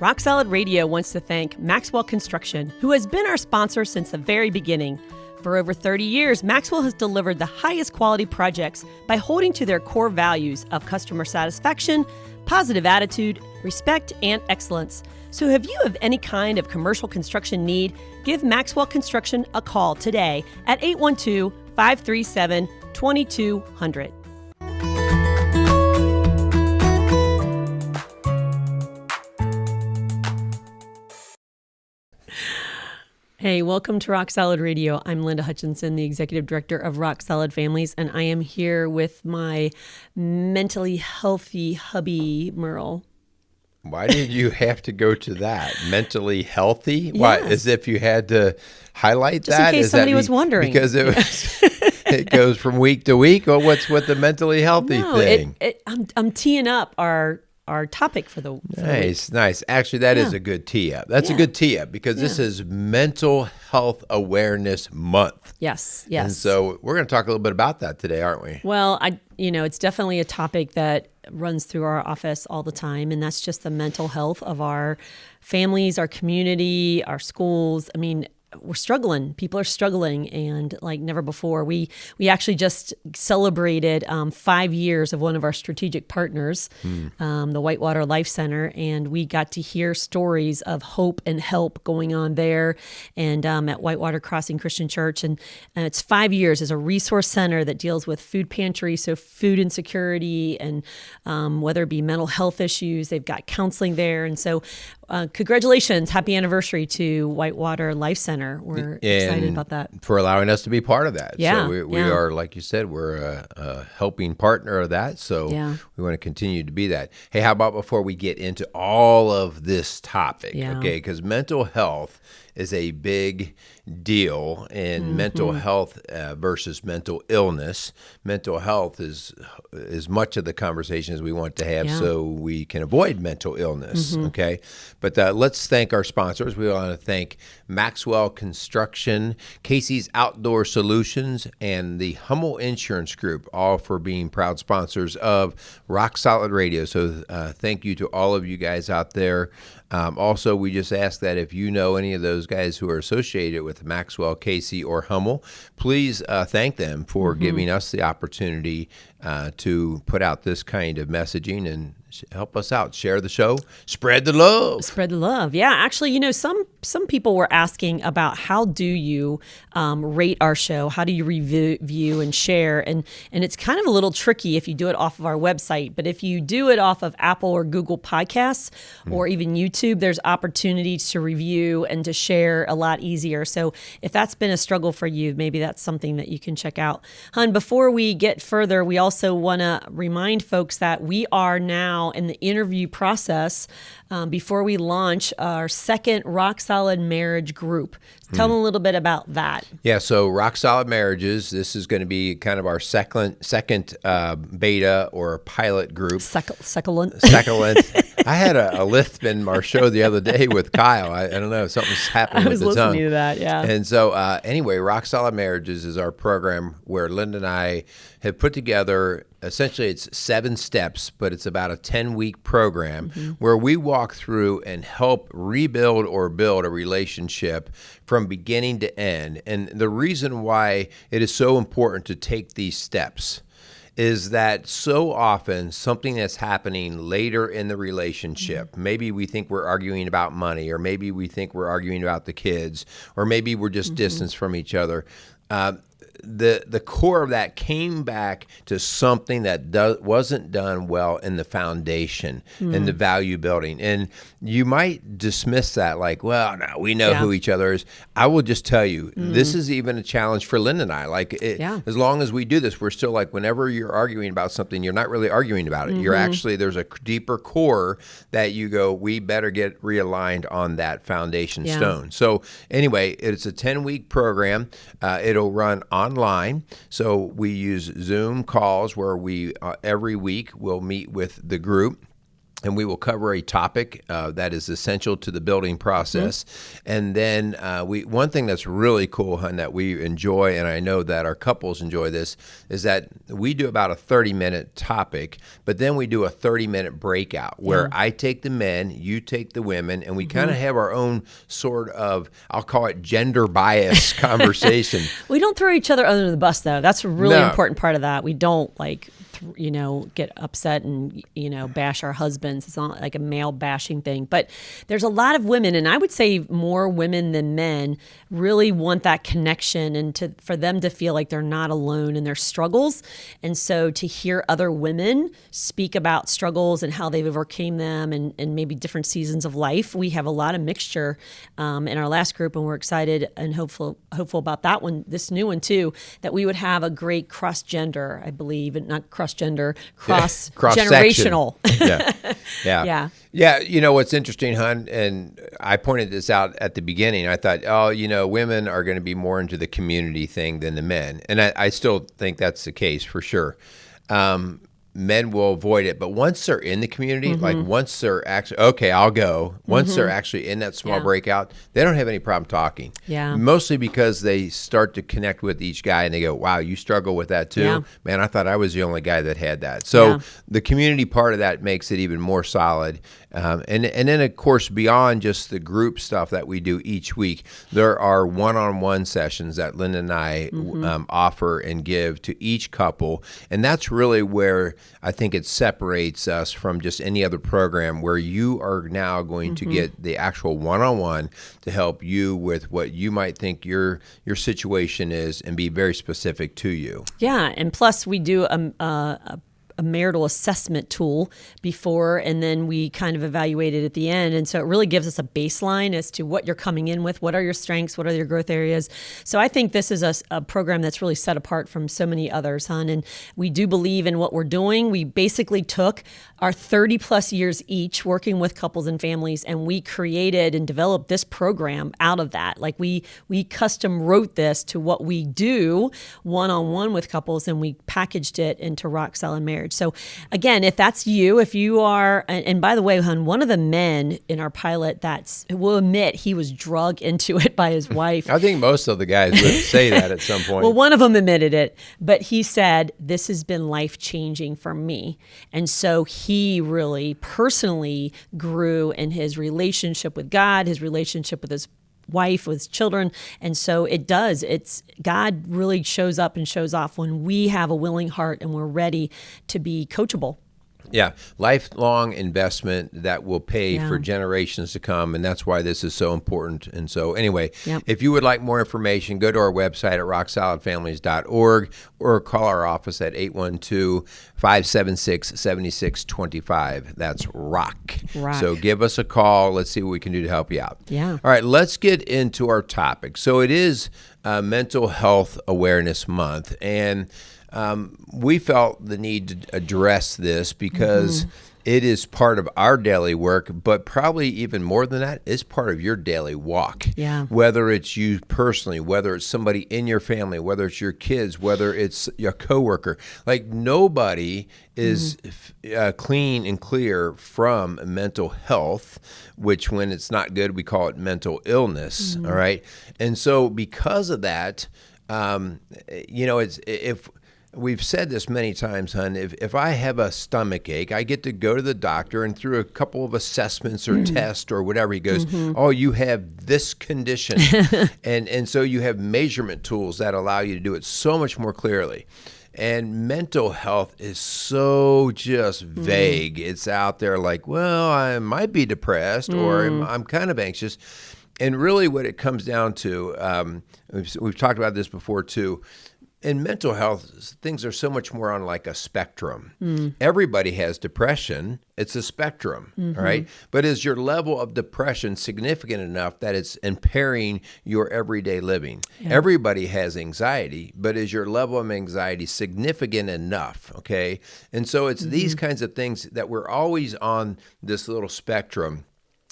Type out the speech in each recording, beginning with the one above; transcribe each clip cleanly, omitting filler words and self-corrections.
Rock Solid Radio wants to thank Maxwell Construction, who has been our sponsor since the very beginning. For over 30 years, Maxwell has delivered the highest quality projects by holding to their core values of customer satisfaction, positive attitude, respect, and excellence. So if you have any kind of commercial construction need, give Maxwell Construction a call today at 812-537-2200. Hey, welcome to Rock Solid Radio. I'm Linda Hutchinson, the Executive Director of Rock Solid Families, and I am here with my mentally healthy hubby, Merle. Why did you have to go to that? Mentally healthy? Why? Yes. As if you had to highlight Just that? in case somebody was wondering. Because it was, it goes from week to week. Or what's with the mentally healthy thing? I'm teeing up our topic for the week. Nice. Actually, that is a good tee up. That's a good tee up because this is Mental Health Awareness Month. Yes. And so we're going to talk a little bit about that today, aren't we? Well, it's definitely a topic that runs through our office all the time, and that's just the mental health of our families, our community, our schools. I mean, we're struggling. People are struggling, and like never before. We actually just celebrated 5 years of one of our strategic partners, the Whitewater Life Center, and we got to hear stories of hope and help going on there, and at Whitewater Crossing Christian Church, and it's 5 years as a resource center that deals with food pantry, so food insecurity, and whether it be mental health issues, they've got counseling there, and so congratulations, happy anniversary to Whitewater Life Center. We're excited about that. For allowing us to be part of that. Yeah. So we are, like you said, we're a helping partner of that. So we want to continue to be that. Hey, how about before we get into all of this topic, okay? Because mental health is a big deal in mental health versus mental illness. Mental health is much of the conversation as we want to have so we can avoid mental illness, okay? But let's thank our sponsors. We want to thank Maxwell Construction, Casey's Outdoor Solutions, and the Hummel Insurance Group, all for being proud sponsors of Rock Solid Radio. So thank you to all of you guys out there. Also, we just ask that if you know any of those guys who are associated with Maxwell, Casey, or Hummel, please thank them for giving us the opportunity to put out this kind of messaging and help us out. Share the show. Spread the love. Spread the love. Yeah. Actually, some people were asking about how do you rate our show? How do you review and share? And it's kind of a little tricky if you do it off of our website. But if you do it off of Apple or Google Podcasts or even YouTube, there's opportunities to review and to share a lot easier. So if that's been a struggle for you, maybe that's something that you can check out. Hun, before we get further, we also want to remind folks that we are now in the interview process before we launch our second Rock Solid Marriage group. Tell them a little bit about that. Yeah, so Rock Solid Marriages, this is going to be kind of our second beta or pilot group. Succulent. I had a lisp in our show the other day with Kyle. I don't know, something's happening with the tongue. I was listening to that, yeah. And so anyway, Rock Solid Marriages is our program where Linda and I have put together, essentially it's 7 steps, but it's about a 10-week program where we walk through and help rebuild or build a relationship from beginning to end. And the reason why it is so important to take these steps is that so often something that's happening later in the relationship, maybe we think we're arguing about money, or maybe we think we're arguing about the kids, or maybe we're just distanced from each other. The core of that came back to something that wasn't done well in the foundation and the value building. And you might dismiss that like, well, no, we know who each other is. I will just tell you, this is even a challenge for Linda and I. Like, as long as we do this, we're still like, whenever you're arguing about something, you're not really arguing about it. You're actually, there's a deeper core that you go, we better get realigned on that foundation stone. So anyway, it's a 10-week program. It'll run online. So we use Zoom calls where we every week we'll meet with the group. and we will cover a topic that is essential to the building process. And then one thing that's really cool, hun, that we enjoy, and I know that our couples enjoy this, is that we do about a 30-minute topic, but then we do a 30-minute breakout where I take the men, you take the women, and we kind of have our own sort of, I'll call it gender bias conversation. We don't throw each other under the bus, though. That's a really important part of that. We don't get upset and, bash our husbands. It's not like a male bashing thing. But there's a lot of women, and I would say more women than men, really want that connection and for them to feel like they're not alone in their struggles. And so to hear other women speak about struggles and how they've overcame them and maybe different seasons of life, we have a lot of mixture in our last group, and we're excited and hopeful about that one, this new one too, that we would have a great cross-gender, I believe, and not cross-gender, cross-generational. Yeah. What's interesting, hun, and I pointed this out at the beginning. I thought, women are going to be more into the community thing than the men. And I still think that's the case for sure. Men will avoid it. But once they're in the community, like once they're actually, okay, I'll go. Once they're actually in that small breakout, they don't have any problem talking. Yeah. Mostly because they start to connect with each guy and they go, wow, you struggle with that too? Yeah. Man, I thought I was the only guy that had that. So the community part of that makes it even more solid. And then, of course, beyond just the group stuff that we do each week, there are one-on-one sessions that Linda and I offer and give to each couple. And that's really where I think it separates us from just any other program, where you are now going to get the actual one-on-one to help you with what you might think your situation is and be very specific to you. Yeah, and plus we do a marital assessment tool before, and then we kind of evaluate it at the end. And so it really gives us a baseline as to what you're coming in with, what are your strengths, what are your growth areas. So I think this is a program that's really set apart from so many others, hon. And we do believe in what we're doing. We basically took our 30 plus years each working with couples and families, and we created and developed this program out of that. Like we custom wrote this to what we do one-on-one with couples, and we packaged it into Rock Solid Marriage. So again, if that's you, if you are, and by the way, hon, one of the men in our pilot will admit he was drug into it by his wife. I think most of the guys would say that at some point. Well, one of them admitted it, but he said, this has been life-changing for me. And so he really personally grew in his relationship with God, his relationship with his wife, with his children. And so God really shows up and shows off when we have a willing heart and we're ready to be coachable. Yeah, lifelong investment that will pay for generations to come, and that's why this is so important. And so anyway, if you would like more information, go to our website at rocksolidfamilies.org or call our office at 812-576-7625. That's rock. So give us a call. Let's see what we can do to help you out. Yeah. All right, let's get into our topic. So it is Mental Health Awareness Month, and we felt the need to address this because it is part of our daily work, but probably even more than that, it's part of your daily walk. Yeah. Whether it's you personally, whether it's somebody in your family, whether it's your kids, whether it's your coworker. Like nobody is clean and clear from mental health, which when it's not good, we call it mental illness. All right. And so because of that, we've said this many times, hon, if I have a stomach ache, I get to go to the doctor, and through a couple of assessments or tests or whatever, he goes, oh, you have this condition. and so you have measurement tools that allow you to do it so much more clearly. And mental health is so just vague. It's out there like, well, I might be depressed or I'm kind of anxious. And really what it comes down to, we've talked about this before too, in mental health, things are so much more on like a spectrum. Everybody has depression. It's a spectrum, all right? But is your level of depression significant enough that it's impairing your everyday living? Yeah. Everybody has anxiety, but is your level of anxiety significant enough, okay? And so it's these kinds of things that we're always on this little spectrum.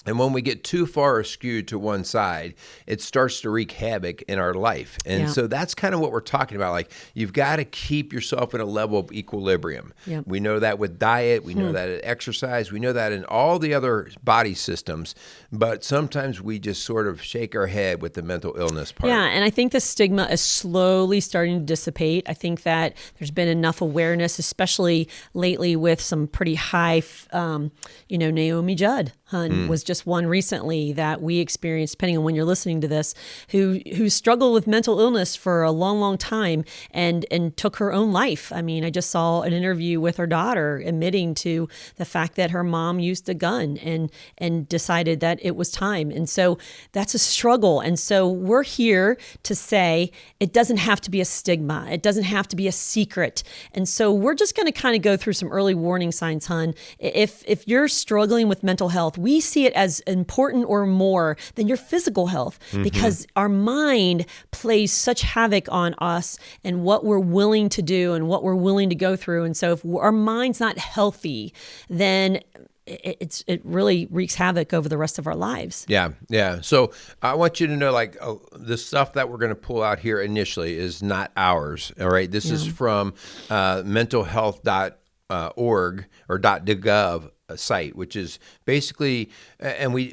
And when we get too far skewed to one side, it starts to wreak havoc in our life. And so that's kind of what we're talking about. Like, you've got to keep yourself in a level of equilibrium. Yep. We know that with diet. We know that in exercise. We know that in all the other body systems. But sometimes we just sort of shake our head with the mental illness part. Yeah, and I think the stigma is slowly starting to dissipate. I think that there's been enough awareness, especially lately with some pretty high, Naomi Judd was just one recently that we experienced, depending on when you're listening to this, who struggled with mental illness for a long, long time and took her own life. I mean, I just saw an interview with her daughter admitting to the fact that her mom used a gun and decided that it was time. And so that's a struggle. And so we're here to say it doesn't have to be a stigma. It doesn't have to be a secret. And so we're just going to kind of go through some early warning signs, hun. If you're struggling with mental health, we see it as important or more than your physical health because our mind plays such havoc on us and what we're willing to do and what we're willing to go through. And so if our mind's not healthy, then it really wreaks havoc over the rest of our lives. Yeah. So I want you to know, the stuff that we're going to pull out here initially is not ours. All right. This is from mentalhealth.org or .gov site, which is basically, and we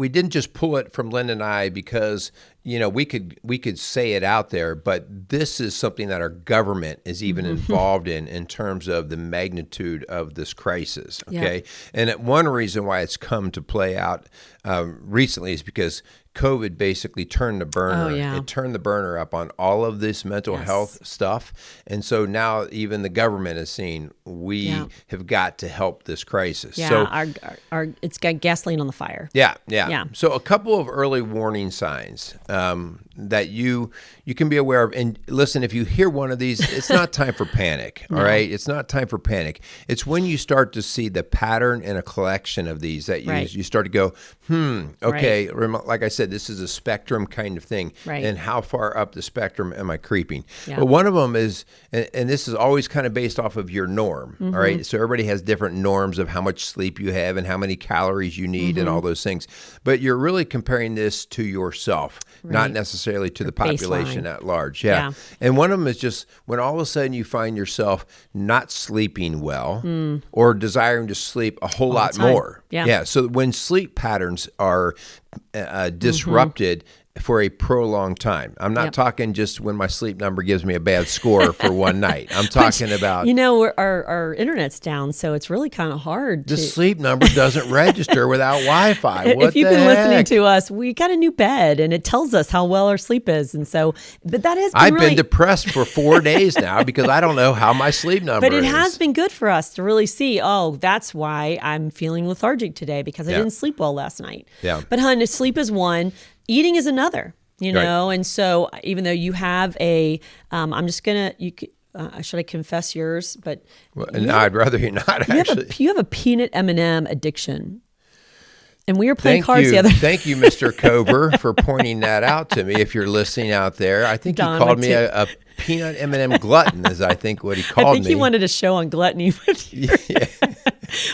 didn't just pull it from Lynn and I because we could say it out there, but this is something that our government is even involved in terms of the magnitude of this crisis. Okay, and one reason why it's come to play out recently is because COVID basically turned the burner. It turned the burner up on all of this mental health stuff. And so now even the government is saying we have got to help this crisis. Yeah, so it's got gasoline on the fire. Yeah. So a couple of early warning signs that you can be aware of. And listen, if you hear one of these, it's not time for panic, all right? It's not time for panic. It's when you start to see the pattern in a collection of these that you start to go, okay, like I said, this is a spectrum kind of thing. Right. And how far up the spectrum am I creeping? Yeah. But one of them is, and this is always kind of based off of your norm, all right? So everybody has different norms of how much sleep you have and how many calories you need and all those things. But you're really comparing this to yourself, not necessarily to the population at large. Yeah. And one of them is just when all of a sudden you find yourself not sleeping well or desiring to sleep a whole lot more. Yeah. So when sleep patterns are disrupted for a prolonged time. I'm not talking just when my sleep number gives me a bad score for one night. I'm talking about... our internet's down, so it's really kind of hard. The sleep number doesn't register without Wi-Fi. If you've been listening to us, we got a new bed, and it tells us how well our sleep is. And so, but that has been I've been depressed for 4 days now because I don't know how my sleep number is. But it has been good for us to really see, that's why I'm feeling lethargic today because I didn't sleep well last night. Yeah. But hun, sleep is one. Eating is another, and so even though you have I'm just going to, should I confess yours? But I'd rather you not, actually. You have a peanut M&M addiction. And we were playing cards the other day. Thank you, Mr. Cover, for pointing that out to me. If you're listening out there, I think Don, he called me a peanut M&M glutton, is I think what he called me. I think he wanted a show on gluttony with you.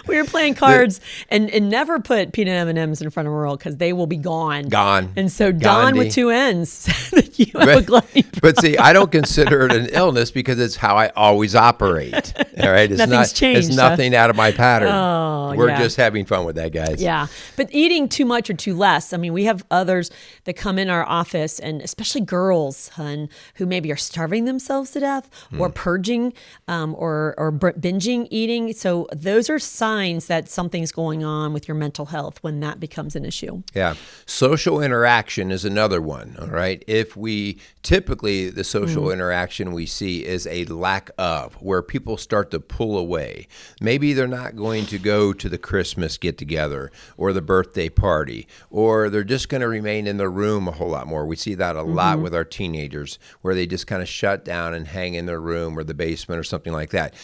We were playing cards and never put peanut M&Ms in front of Earl because they will be gone. And so Don with two N's said that you have a gluttony problem. But see, I don't consider it an illness because it's how I always operate. All right, Nothing's changed. It's nothing out of my pattern. Oh, We're just having fun with that, guys. Yeah, but eating too much or too less. I mean, we have others that come in our office, and especially girls, hun, who maybe are starving themselves to death or purging or binging eating. So those are signs that something's going on with your mental health when that becomes an issue. Yeah. Social interaction is another one, all right? If we typically, the social interaction we see is a lack of, where people start to pull away. Maybe they're not going to go to the Christmas get-together or the birthday party, or they're just going to remain in their room a whole lot more. We see that a lot with our teenagers, where they just kind of shut down and hang in their room or the basement or something like that.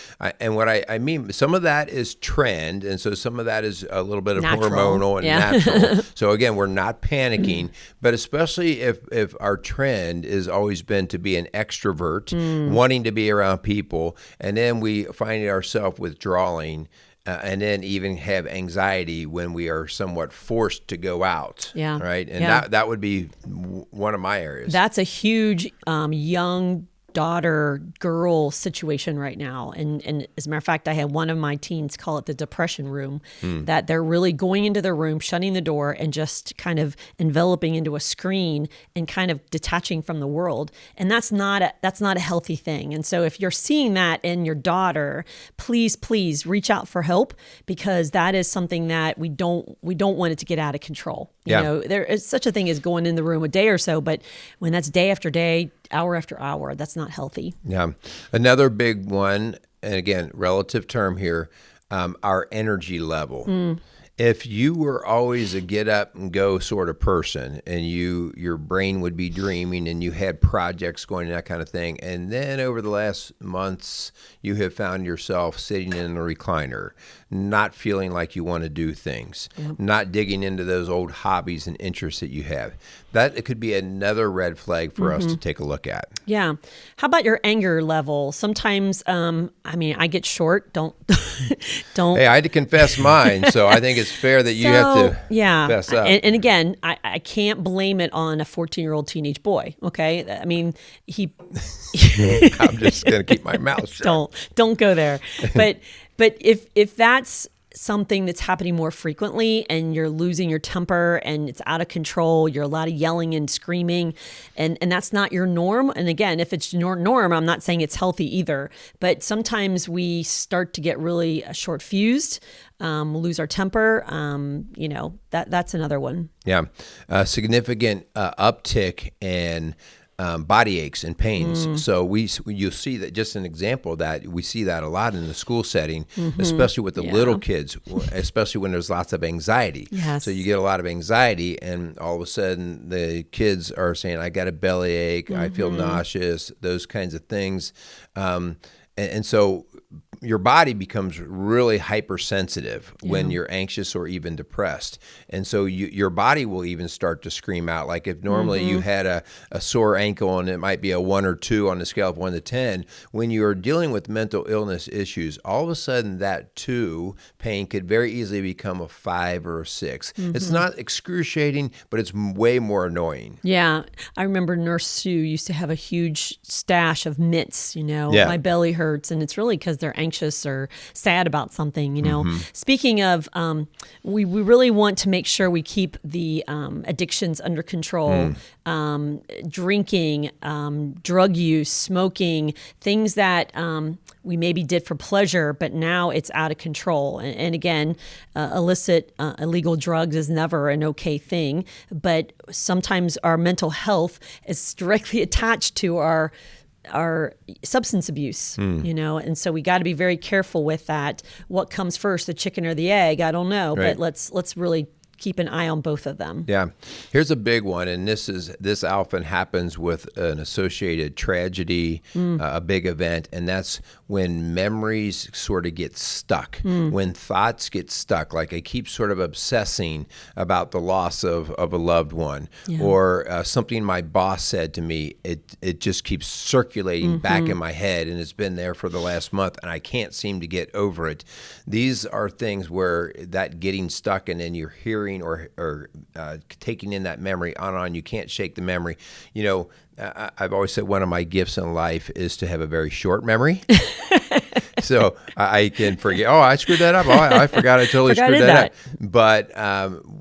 And what I mean, some of that is trend, and so some of that is a little bit of hormonal and natural. So again, we're not panicking, but especially if our trend has always been to be an extrovert, wanting to be around people, and then we find ourselves withdrawing. and then even have anxiety when we are somewhat forced to go out. Yeah. Right. And Yeah. that would be one of my areas. That's a huge young daughter girl situation right now. And as a matter of fact, I had one of my teens call it the depression room, that they're really going into their room, shutting the door, and just kind of enveloping into a screen and kind of detaching from the world. And that's not a healthy thing. And so if you're seeing that in your daughter, please reach out for help, because that is something that we don't want it to get out of control. You know, there is such a thing as going in the room a day or so, but when that's day after day, hour after hour, that's not healthy. Yeah. Another big one, and again, relative term here, our energy level. If you were always a get up and go sort of person, and your brain would be dreaming and you had projects going and that kind of thing, and then over the last months you have found yourself sitting in a recliner, not feeling like you want to do things, not digging into those old hobbies and interests that you have, that it could be another red flag for us to take a look at. Yeah. How about your anger level? Sometimes, I get short. Don't. Hey, I had to confess mine, so I think it's fair that you have to fess up. And again, I can't blame it on a 14-year-old teenage boy. Okay. I mean, I'm just going to keep my mouth shut. Don't go there. But if that's something that's happening more frequently and you're losing your temper and it's out of control, you're a lot of yelling and screaming, and that's not your norm. And again, if it's your norm, I'm not saying it's healthy either, but sometimes we start to get really short fused, lose our temper. That's another one. Yeah. Significant uptick in body aches and pains. So you'll see that, just an example of that, we see that a lot in the school setting, especially with the little kids, especially when there's lots of anxiety. Yes. So you get a lot of anxiety, and all of a sudden the kids are saying, I got a bellyache, I feel nauseous, those kinds of things. And so your body becomes really hypersensitive when you're anxious or even depressed. And so your body will even start to scream out. Like if normally you had a sore ankle and it might be a 1 or 2 on the scale of 1 to 10, when you're dealing with mental illness issues, all of a sudden that 2 pain could very easily become a 5 or a 6. It's not excruciating, but it's way more annoying. Yeah. I remember Nurse Sue used to have a huge stash of mitts, my belly hurts, and it's really because they're anxious or sad about something, Speaking of, we really want to make sure we keep the addictions under control. Drinking, drug use, smoking, things that we maybe did for pleasure, but now it's out of control. And again, illicit, illegal drugs is never an okay thing, but sometimes our mental health is directly attached to our substance abuse, and so we got to be very careful with that. What comes first, the chicken or the egg? I don't know, but let's really keep an eye on both of them. Yeah. Here's a big one, and this often happens with an associated tragedy, a big event, and that's when memories sort of get stuck, when thoughts get stuck, like I keep sort of obsessing about the loss of a loved one, or something my boss said to me. It just keeps circulating back in my head, and it's been there for the last month, and I can't seem to get over it. These are things where that getting stuck, and then you're hearing or taking in that memory on, you can't shake the memory. I've always said one of my gifts in life is to have a very short memory. So I can forget, I screwed that up. I forgot I totally screwed that up. But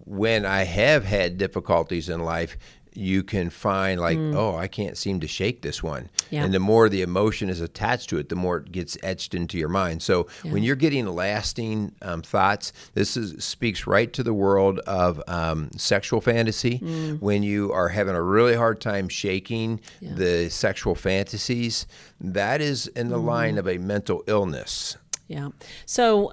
when I have had difficulties in life, you can find I can't seem to shake this one. Yeah. And the more the emotion is attached to it, the more it gets etched into your mind. So when you're getting lasting thoughts, this speaks right to the world of sexual fantasy. When you are having a really hard time shaking the sexual fantasies, that is in the line of a mental illness. Yeah. So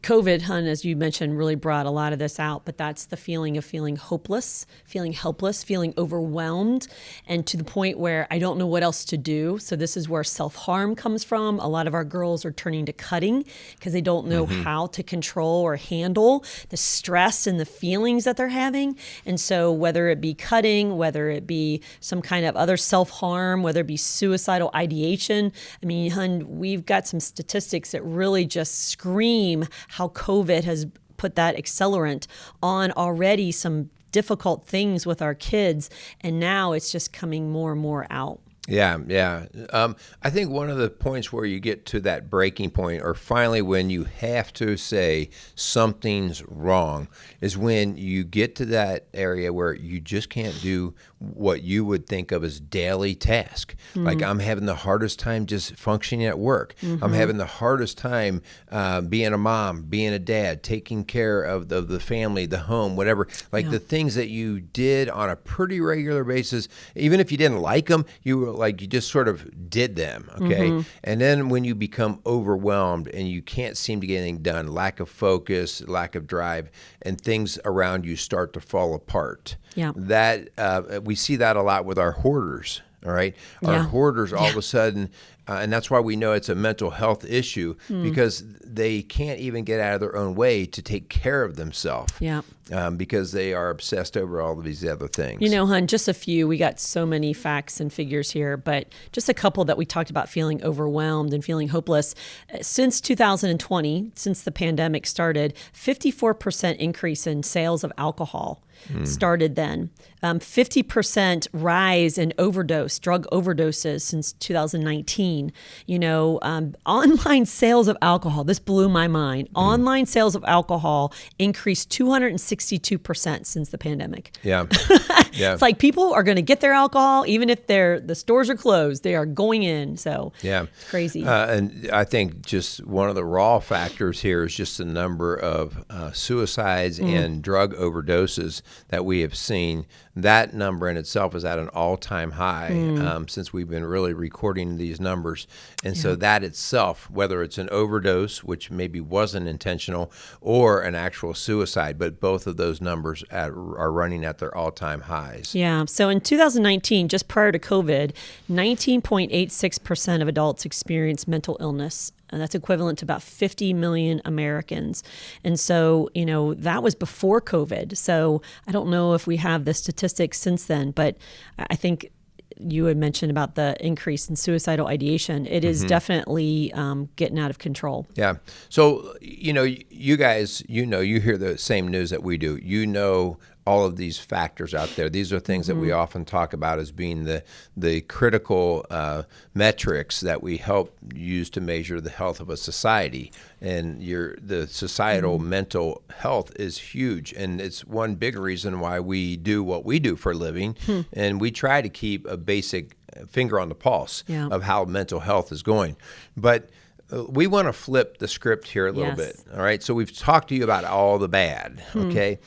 COVID, hun, as you mentioned, really brought a lot of this out, but that's the feeling of feeling hopeless, feeling helpless, feeling overwhelmed, and to the point where I don't know what else to do. So this is where self-harm comes from. A lot of our girls are turning to cutting because they don't know how to control or handle the stress and the feelings that they're having. And so whether it be cutting, whether it be some kind of other self-harm, whether it be suicidal ideation, I mean, hun, we've got some statistics that really just scream how COVID has put that accelerant on already some difficult things with our kids. And now it's just coming more and more out. Yeah, yeah. I think one of the points where you get to that breaking point, or finally when you have to say something's wrong, is when you get to that area where you just can't do what you would think of as daily task. Like I'm having the hardest time just functioning at work. I'm having the hardest time being a mom, being a dad, taking care of the family, the home, whatever. Like the things that you did on a pretty regular basis, even if you didn't like them, you just sort of did them, okay? And then when you become overwhelmed and you can't seem to get anything done, lack of focus, lack of drive, and things around you start to fall apart. Yeah. That we see that a lot with our hoarders. All right. Our hoarders all of a sudden, and that's why we know it's a mental health issue, because they can't even get out of their own way to take care of themselves. Yeah. Because they are obsessed over all of these other things. You know, hun, just a few. We got so many facts and figures here, but just a couple that we talked about feeling overwhelmed and feeling hopeless. Since 2020, since the pandemic started, 54% increase in sales of alcohol started then. 50% rise in drug overdoses since 2019. You know, online sales of alcohol, this blew my mind. Online sales of alcohol increased 262% since the pandemic. Yeah. Yeah. It's like people are going to get their alcohol, even if the stores are closed, they are going in. So yeah, it's crazy. And I think just one of the raw factors here is just the number of suicides and drug overdoses that we have seen. That number in itself is at an all-time high since we've been really recording these numbers. And so that itself, whether it's an overdose, which maybe wasn't intentional, or an actual suicide, but both of those numbers are running at their all-time highs. Yeah. So in 2019, just prior to COVID, 19.86% of adults experienced mental illness. And that's equivalent to about 50 million Americans. And so, you know, that was before COVID. So I don't know if we have the statistics since then, but I think you had mentioned about the increase in suicidal ideation. It is definitely getting out of control. Yeah. So, you know, you guys, you hear the same news that we do. You know all of these factors out there. These are things that we often talk about as being the critical metrics that we help use to measure the health of a society. And the societal mental health is huge. And it's one big reason why we do what we do for a living. And we try to keep a basic finger on the pulse of how mental health is going. But we want to flip the script here a little bit. All right. So we've talked to you about all the bad. Okay.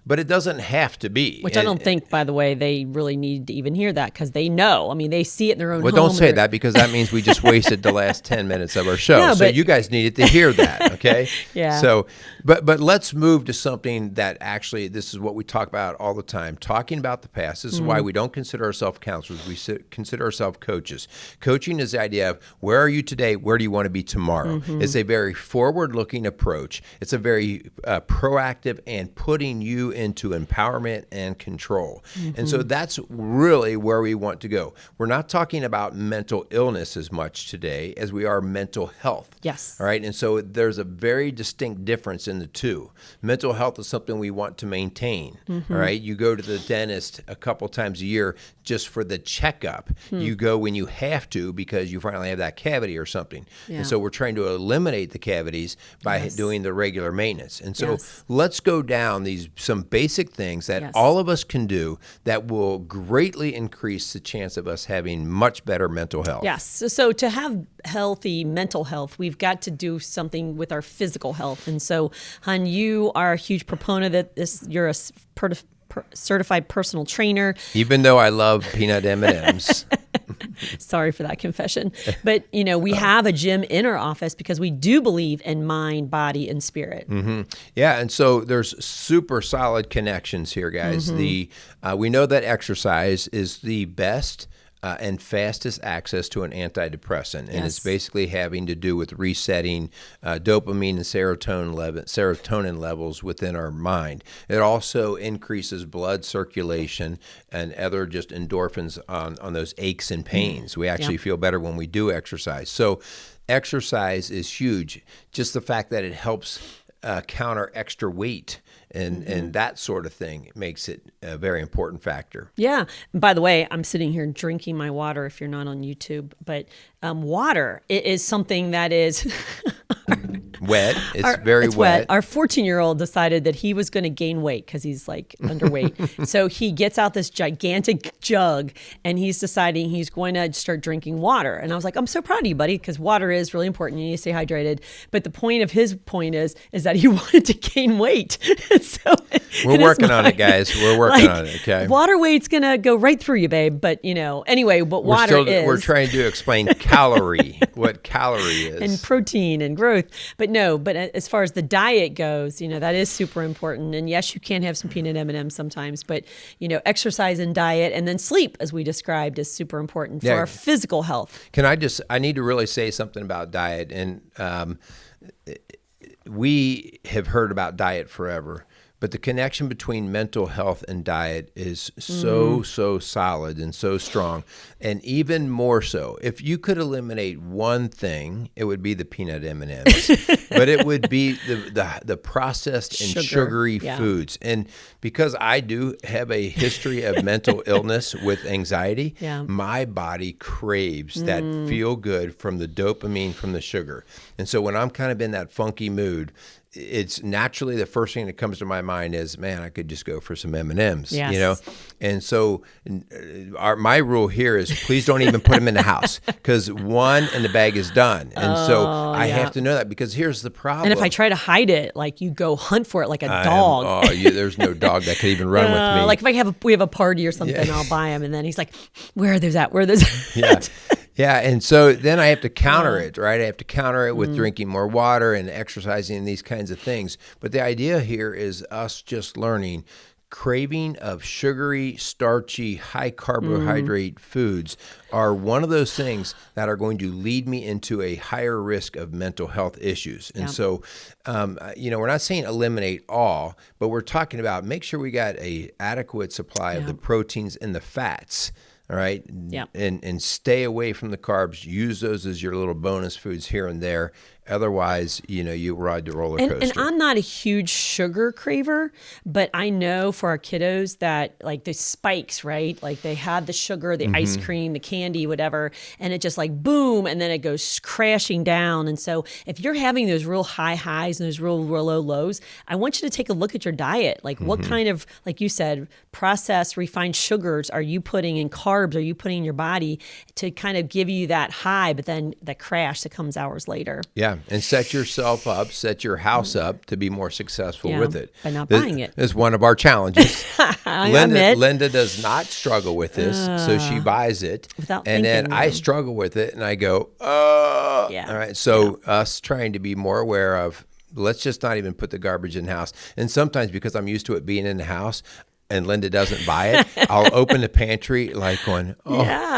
But it doesn't have to be. Which I don't think, by the way, they really need to even hear that, because they know. I mean, they see it in their own home. Well, don't say that, because that means we just wasted the last 10 minutes of our show. No, so you guys needed to hear that, okay? Yeah. So, but let's move to something that actually, this is what we talk about all the time, talking about the past. This is why we don't consider ourselves counselors. We consider ourselves coaches. Coaching is the idea of where are you today? Where do you want to be tomorrow? It's a very forward-looking approach. It's a very proactive and putting you into empowerment and control. And so that's really where we want to go. We're not talking about mental illness as much today as we are mental health. Yes. All right. And so there's a very distinct difference in the two. Mental health is something we want to maintain. All right. You go to the dentist a couple times a year just for the checkup. You go when you have to because you finally have that cavity or something. And so we're trying to eliminate the cavities by doing the regular maintenance. And so let's go down some basic things that all of us can do that will greatly increase the chance of us having much better mental health. Yes. So to have healthy mental health, we've got to do something with our physical health. And so, hun, you are a huge proponent of this. You're a certified personal trainer. Even though I love peanut M&Ms. Sorry for that confession. But, we have a gym in our office because we do believe in mind, body, and spirit. Yeah, and so there's super solid connections here, guys. We know that exercise is the best and fastest access to an antidepressant, and it's basically having to do with resetting dopamine and serotonin levels within our mind. It also increases blood circulation and other just endorphins on those aches and pains. We actually feel better when we do exercise. So exercise is huge. Just the fact that it helps counter extra weight and that sort of thing makes it a very important factor. Yeah. By the way, I'm sitting here drinking my water if you're not on YouTube, but water is something that is wet. It's very wet. Our 14-year-old decided that he was going to gain weight because he's like underweight. So he gets out this gigantic jug and he's deciding he's going to start drinking water. And I was like, I'm so proud of you, buddy, because water is really important. You need to stay hydrated. But the point of his point is that he wanted to gain weight. So we're working on it, guys. We're working on it. Okay. Water weight's going to go right through you, babe. But anyway, what water is. We're trying to explain what calorie is. And protein and growth. But as far as the diet goes, that is super important. And yes, you can have some peanut M&Ms sometimes, but exercise and diet and then sleep, as we described, is super important for our physical health. I need to really say something about diet. And we have heard about diet forever. But the connection between mental health and diet is so solid and so strong. And even more so, if you could eliminate one thing, it would be the peanut M&Ms. But it would be the processed and sugary foods. And because I do have a history of mental illness with anxiety, my body craves that feel good from the dopamine from the sugar. And so when I'm kind of in that funky mood, it's naturally the first thing that comes to my mind is, man, I could just go for some M&Ms, And so my rule here is please don't even put them in the house because one and the bag is done. And so I have to know that because here's the problem. And if I try to hide it, like you go hunt for it like a dog. There's no dog that could even run with me. Like if we have a party or something, I'll buy them. And then he's like, where are those at? Where are those at? Yeah, and so then I have to counter it, right? I have to counter it with drinking more water and exercising and these kinds of things. But the idea here is us just learning craving of sugary, starchy, high carbohydrate foods are one of those things that are going to lead me into a higher risk of mental health issues. And so, we're not saying eliminate all, but we're talking about make sure we got a adequate supply of the proteins and the fats. All right. Yeah. And stay away from the carbs. Use those as your little bonus foods here and there. Otherwise, you ride the roller coaster. And I'm not a huge sugar craver, but I know for our kiddos that like the spikes, right? Like they have the sugar, the ice cream, the candy, whatever, and it just like boom, and then it goes crashing down. And so if you're having those real high highs and those real low lows, I want you to take a look at your diet. Like what kind of, like you said, processed, refined sugars are you putting in carbs? Are you putting in your body to kind of give you that high, but then that crash that comes hours later? Yeah. And set yourself up, set your house up to be more successful with it. By not buying it. This is one of our challenges. Linda does not struggle with this, so she buys it. Without and thinking, then I struggle with it, and I go, oh. Yeah. All right. So us trying to be more aware of, let's just not even put the garbage in the house. And sometimes because I'm used to it being in the house, and Linda doesn't buy it, I'll open the pantry like going,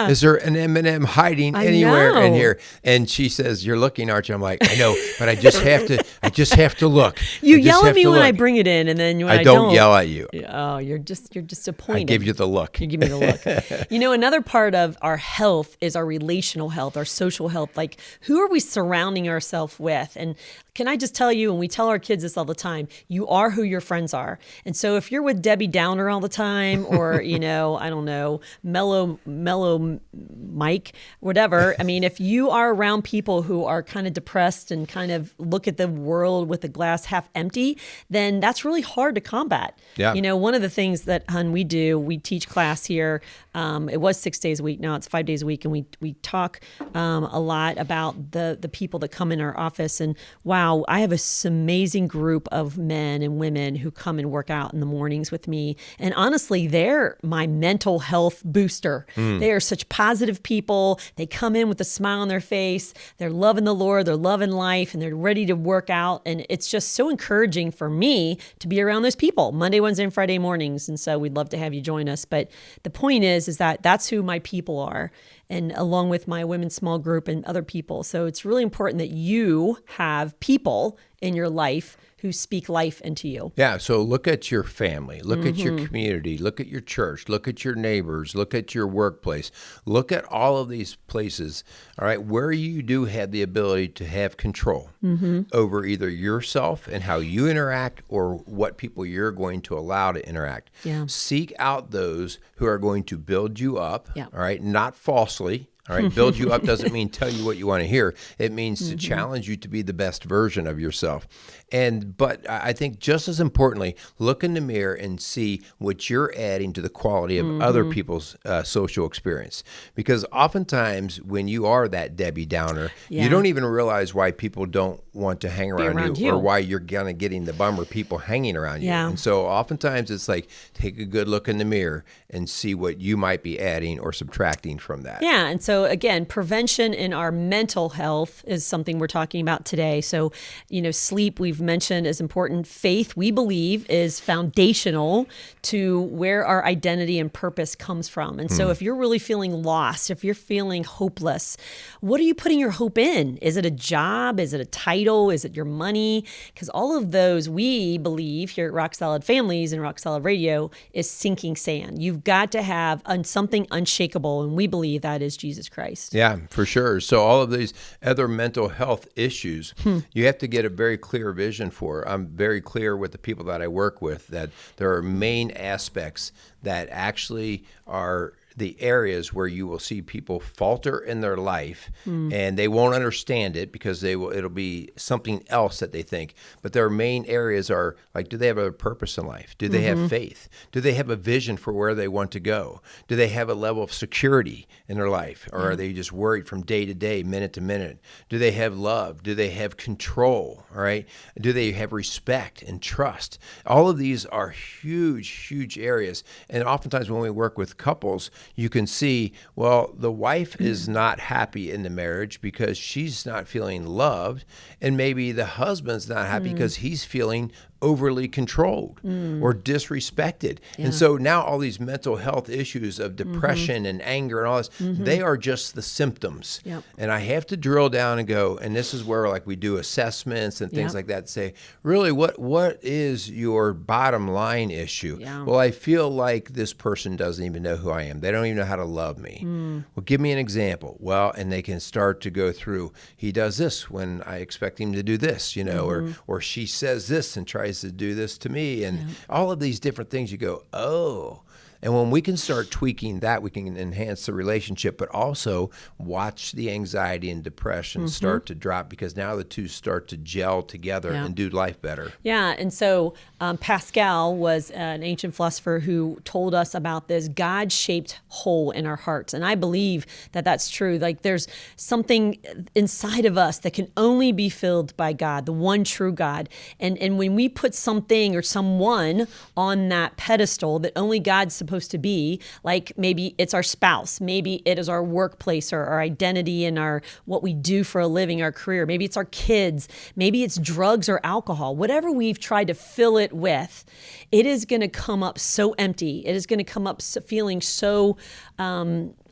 is there an M&M hiding anywhere in here? And she says, you're looking, aren't you? I'm like, I know, but I just have to look. You yell at me when I bring it in, and then when I don't yell at you. Oh, you're disappointed. I give you the look. You give me the look. Another part of our health is our relational health, our social health. Like, who are we surrounding ourselves with? And can I just tell you, and we tell our kids this all the time, you are who your friends are. And so if you're with Debbie Downer all the time, or, I don't know, mellow Mike, whatever. I mean, if you are around people who are kind of depressed and kind of look at the world with the glass half empty, then that's really hard to combat. Yeah. One of the things that, Hun, we teach class here. It was 6 days a week. Now it's 5 days a week. And we talk a lot about the people that come in our office. And wow, wow, I have this amazing group of men and women who come and work out in the mornings with me. And honestly, they're my mental health booster. They are such positive people. They come in with a smile on their face. They're loving the Lord, they're loving life, and they're ready to work out. And it's just so encouraging for me to be around those people Monday, Wednesday, and Friday mornings. And so we'd love to have you join us. But the point is that that's who my people are, and along with my women's small group and other people. So it's really important that you have people in your life who speak life into you. Yeah, so look at your family, look at your community, look at your church, look at your neighbors, look at your workplace, look at all of these places, all right, where you do have the ability to have control over either yourself and how you interact or what people you're going to allow to interact. Yeah. Seek out those who are going to build you up, Yeah. all right, not falsely. All right, build you up doesn't mean tell you what you want to hear. It means to challenge you to be the best version of yourself. But I think just as importantly, look in the mirror and see what you're adding to the quality of other people's social experience. Because oftentimes when you are that Debbie Downer, you don't even realize why people don't want to hang around you or why you're kind of getting the bummer people hanging around you. Yeah. And so oftentimes it's like, take a good look in the mirror and see what you might be adding or subtracting from that. Yeah. And so again, prevention in our mental health is something we're talking about today. So, sleep we've mentioned is important. Faith, we believe, is foundational to where our identity and purpose comes from. And so if you're really feeling lost, if you're feeling hopeless, what are you putting your hope in? Is it a job? Is it a title? Is it your money? Because all of those, we believe here at Rock Solid Families and Rock Solid Radio, is sinking sand. You've got to have something unshakable, and we believe that is Jesus Christ. Yeah, for sure. So all of these other mental health issues, you have to get a very clear vision for. I'm very clear with the people that I work with that there are main aspects that actually are the areas where you will see people falter in their life and they won't understand it because it'll be something else that they think. But their main areas are like, do they have a purpose in life? Do they have faith? Do they have a vision for where they want to go? Do they have a level of security in their life? Or are they just worried from day to day, minute to minute? Do they have love? Do they have control? All right. Do they have respect and trust? All of these are huge, huge areas. And oftentimes when we work with couples, you can see, well, the wife is not happy in the marriage because she's not feeling loved, and maybe the husband's not happy because he's feeling overly controlled or disrespected. And so now all these mental health issues of depression and anger and all this, they are just the symptoms. Yep. And I have to drill down and go, and this is where like we do assessments and things like that, say, really, what is your bottom line issue? Yeah. Well, I feel like this person doesn't even know who I am. They don't even know how to love me. Well, give me an example. Well, and they can start to go through, he does this when I expect him to do this, or she says this and tries to do this to me, and all of these different things. You go, oh. And when we can start tweaking that, we can enhance the relationship, but also watch the anxiety and depression start to drop, because now the two start to gel together and do life better. Yeah, and so Pascal was an ancient philosopher who told us about this God-shaped hole in our hearts, and I believe that that's true. Like there's something inside of us that can only be filled by God, the one true God. And when we put something or someone on that pedestal that only God's supposed to be, like maybe it's our spouse, maybe it is our workplace or our identity and our what we do for a living, our career, maybe it's our kids, maybe it's drugs or alcohol, whatever we've tried to fill it with, it is going to come up so empty. It is going to come up feeling so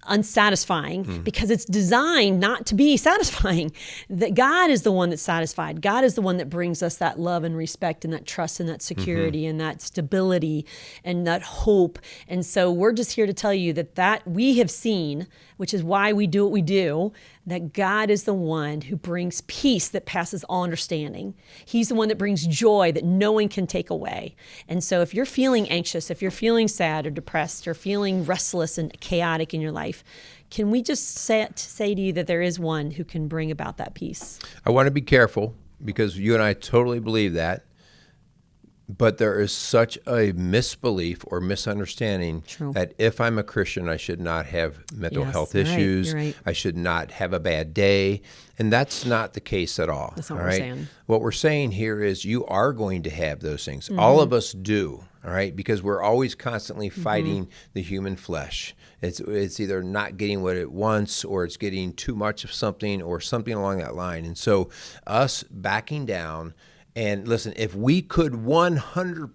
unsatisfying because it's designed not to be satisfying. That God is the one that's satisfied. God is the one that brings us that love and respect and that trust and that security and that stability and that hope. And so we're just here to tell you that we have seen, which is why we do what we do, that God is the one who brings peace that passes all understanding. He's the one that brings joy that no one can take away. And so if you're feeling anxious, if you're feeling sad or depressed or feeling restless and chaotic in your life, can we just say to you that there is one who can bring about that peace? I want to be careful because you and I totally believe that. But there is such a misbelief or misunderstanding True. that if I'm a Christian, I should not have mental Yes, health you're right, issues. you're right. I should not have a bad day. And that's not the case at all. That's not all what we're right? saying. What we're saying here is you are going to have those things. Mm-hmm. All of us do. All right, because we're always constantly fighting the human flesh. It's either not getting what it wants, or it's getting too much of something, or something along that line. And so, us backing down. And listen, if we could 100%,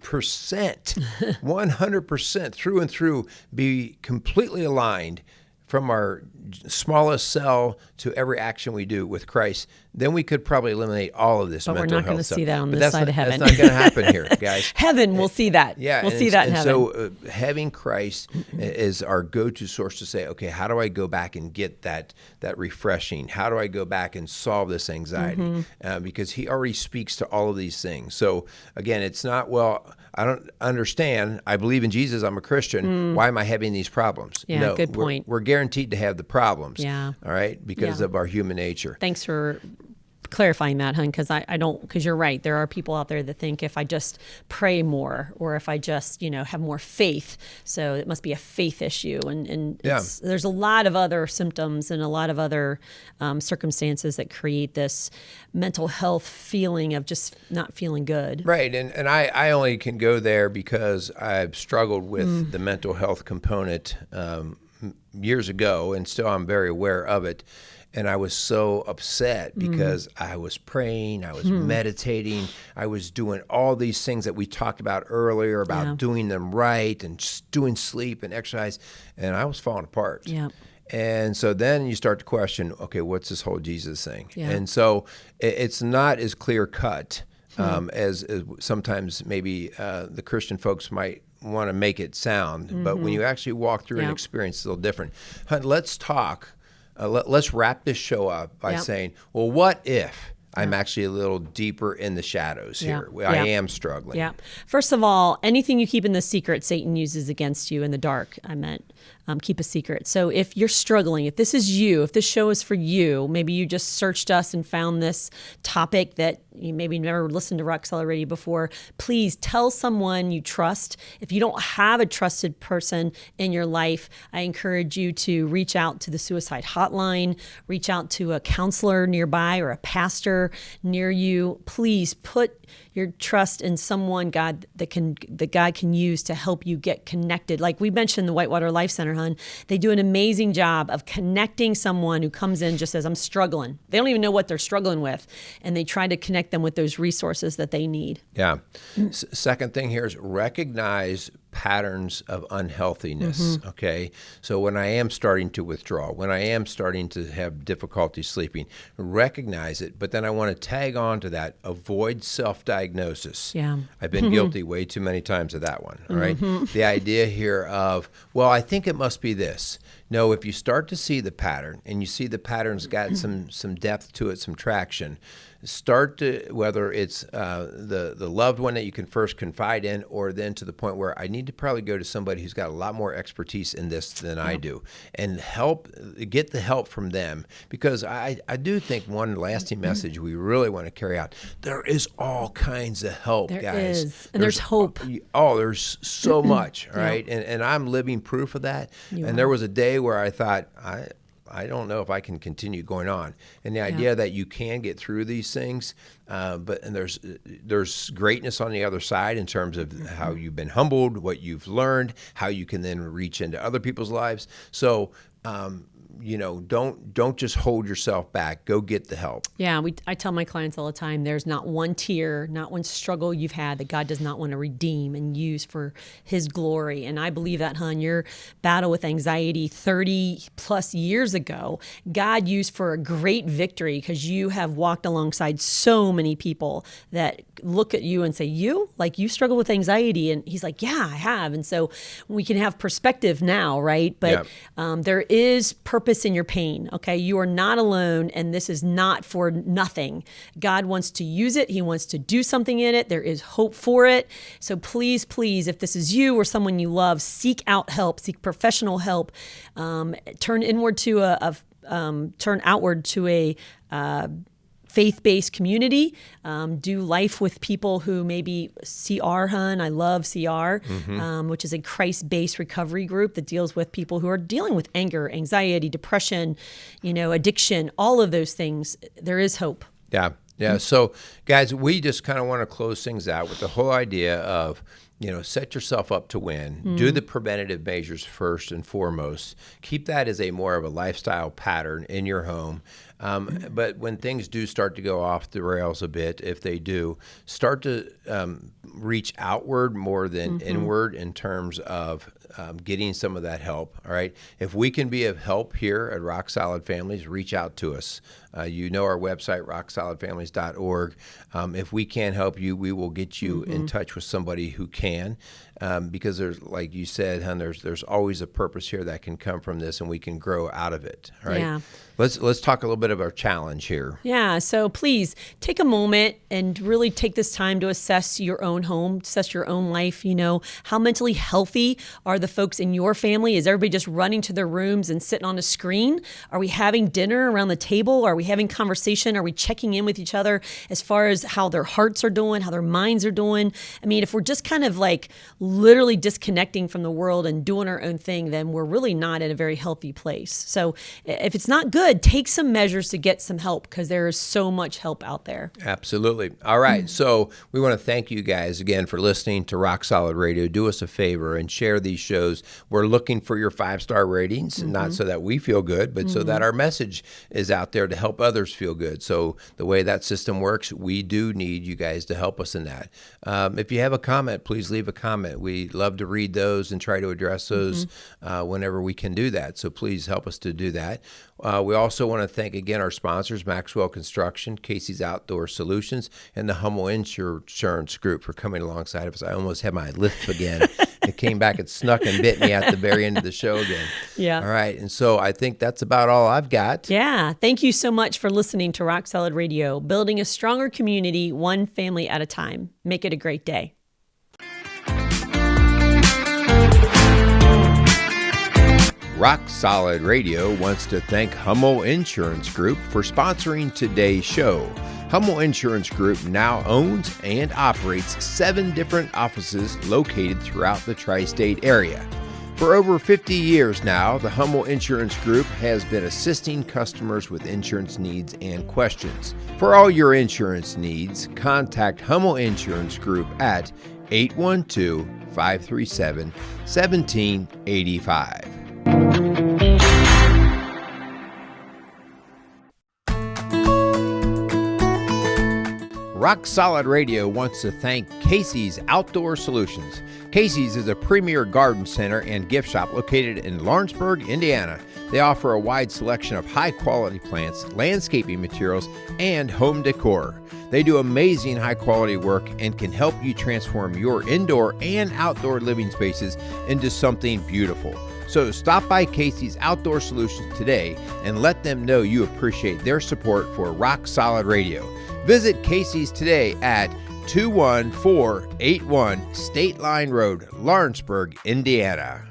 100% through and through be completely aligned from our smallest cell to every action we do with Christ, then we could probably eliminate all of this But we're mental not health going to stuff. see that on But this that's side not, of heaven. That's not going to happen here, guys. Heaven, we'll see that. Yeah, we'll see that in heaven. So having Christ is our go-to source to say, okay, how do I go back and get that refreshing? How do I go back and solve this anxiety? Because he already speaks to all of these things. So again, it's not, well, I don't understand. I believe in Jesus. I'm a Christian. Why am I having these problems? Yeah, No, good point. We're guaranteed to have the problems. Yeah. All right, because of our human nature. Thanks for clarifying that, hun, because I don't, because you're right. There are people out there that think if I just pray more, or if I just, have more faith, so it must be a faith issue. And there's a lot of other symptoms and a lot of other circumstances that create this mental health feeling of just not feeling good. Right. And I only can go there because I've struggled with the mental health component years ago, and still I'm very aware of it. And I was so upset because I was praying, I was meditating, I was doing all these things that we talked about earlier about doing them right, and just doing sleep and exercise, and I was falling apart. Yeah. And so then you start to question, okay, what's this whole Jesus thing? Yeah. And so it's not as clear cut as sometimes maybe the Christian folks might want to make it sound. But when you actually walk through and experience, it's a little different. Let's talk. Let's wrap this show up by saying, well, what if I'm actually a little deeper in the shadows here? I am struggling. Yeah. First of all, anything you keep in the secret, Satan uses against you in the dark. I meant keep a secret. So if you're struggling, if this is you, if this show is for you, maybe you just searched us and found this topic that you maybe never listened to Rock Accelerated before, please tell someone you trust. If you don't have a trusted person in your life, I encourage you to reach out to the suicide hotline, reach out to a counselor nearby or a pastor near you. Please put your trust in someone, God, that God can use to help you get connected. Like we mentioned, the Whitewater Life Center, hun, they do an amazing job of connecting someone who comes in just says, I'm struggling. They don't even know what they're struggling with, and they try to connect them with those resources that they need. Yeah. Second thing here is recognize patterns of unhealthiness, okay? So when I am starting to withdraw, when I am starting to have difficulty sleeping, recognize it, but then I want to tag on to that, avoid self-diagnosis. Yeah. I've been guilty way too many times of that one, all right? The idea here of, well, I think it must be this. No, if you start to see the pattern, and you see the pattern's got some depth to it, some traction, start to, whether it's the loved one that you can first confide in, or then to the point where I need to probably go to somebody who's got a lot more expertise in this than I do, and get the help from them. Because I do think one lasting message we really want to carry out, there is all kinds of help, There guys. is. And there's hope. Oh, there's so much, right? And I'm living proof of that. There was a day where I thought, I don't know if I can continue going on. And the idea that you can get through these things, but there's greatness on the other side in terms of how you've been humbled, what you've learned, how you can then reach into other people's lives. So, don't just hold yourself back. Go get the help. Yeah, I tell my clients all the time, there's not one tear, not one struggle you've had that God does not want to redeem and use for his glory. And I believe that, hun, your battle with anxiety 30 plus years ago, God used for a great victory, because you have walked alongside so many people that look at you and say, you struggle with anxiety? And he's like, yeah, I have. And so we can have perspective now, right? But there is purpose in your pain, okay? You are not alone, and this is not for nothing. God wants to use it. He wants to do something in it. There is hope for it. So please, if this is you or someone you love, seek out help, seek professional help. Turn outward to a faith-based community, do life with people who maybe CR, I love CR, which is a Christ-based recovery group that deals with people who are dealing with anger, anxiety, depression, addiction, all of those things. There is hope. Yeah. Yeah. So, guys, we just kind of want to close things out with the whole idea of, set yourself up to win. Do the preventative measures first and foremost. Keep that as more of a lifestyle pattern in your home. But when things do start to go off the rails a bit, if they do, start to reach outward more than inward in terms of getting some of that help. All right. If we can be of help here at Rock Solid Families, reach out to us. Our website, rocksolidfamilies.org. If we can't help you, we will get you in touch with somebody who can. Because there's, like you said, hon, there's always a purpose here that can come from this, and we can grow out of it. All right. Yeah. Let's talk a little bit of our challenge here. Yeah. So please take a moment and really take this time to assess your own home, assess your own life. How mentally healthy are the folks in your family? Is everybody just running to their rooms and sitting on a screen? Are we having dinner around the table? Are we having conversation? Are we checking in with each other as far as how their hearts are doing, how their minds are doing? I mean, if we're just kind of literally disconnecting from the world and doing our own thing, then we're really not in a very healthy place. So if it's not good, take some measures to get some help, because there is so much help out there. Absolutely. All right. So we want to thank you guys again for listening to Rock Solid Radio. Do us a favor and share these shows. We're looking for your 5-star ratings, not so that we feel good, but so that our message is out there to help others feel good. So the way that system works, we do need you guys to help us in that. If you have a comment, please leave a comment. We love to read those and try to address those whenever we can do that. So please help us to do that. We also want to thank again our sponsors, Maxwell Construction, Casey's Outdoor Solutions, and the Hummel Insurance Group for coming alongside of us. I almost had my lisp again. It came back and snuck and bit me at the very end of the show again. Yeah. All right. And so I think that's about all I've got. Yeah. Thank you so much for listening to Rock Solid Radio, building a stronger community, one family at a time. Make it a great day. Rock Solid Radio wants to thank Hummel Insurance Group for sponsoring today's show. Hummel Insurance Group now owns and operates 7 different offices located throughout the tri-state area. For over 50 years now, the Hummel Insurance Group has been assisting customers with insurance needs and questions. For all your insurance needs, contact Hummel Insurance Group at 812-537-1785. Rock Solid Radio wants to thank Casey's Outdoor Solutions. Casey's is a premier garden center and gift shop located in Lawrenceburg, Indiana. They offer a wide selection of high-quality plants, landscaping materials, and home decor. They do amazing high-quality work and can help you transform your indoor and outdoor living spaces into something beautiful. So stop by Casey's Outdoor Solutions today and let them know you appreciate their support for Rock Solid Radio. Visit Casey's today at 21481 State Line Road, Lawrenceburg, Indiana.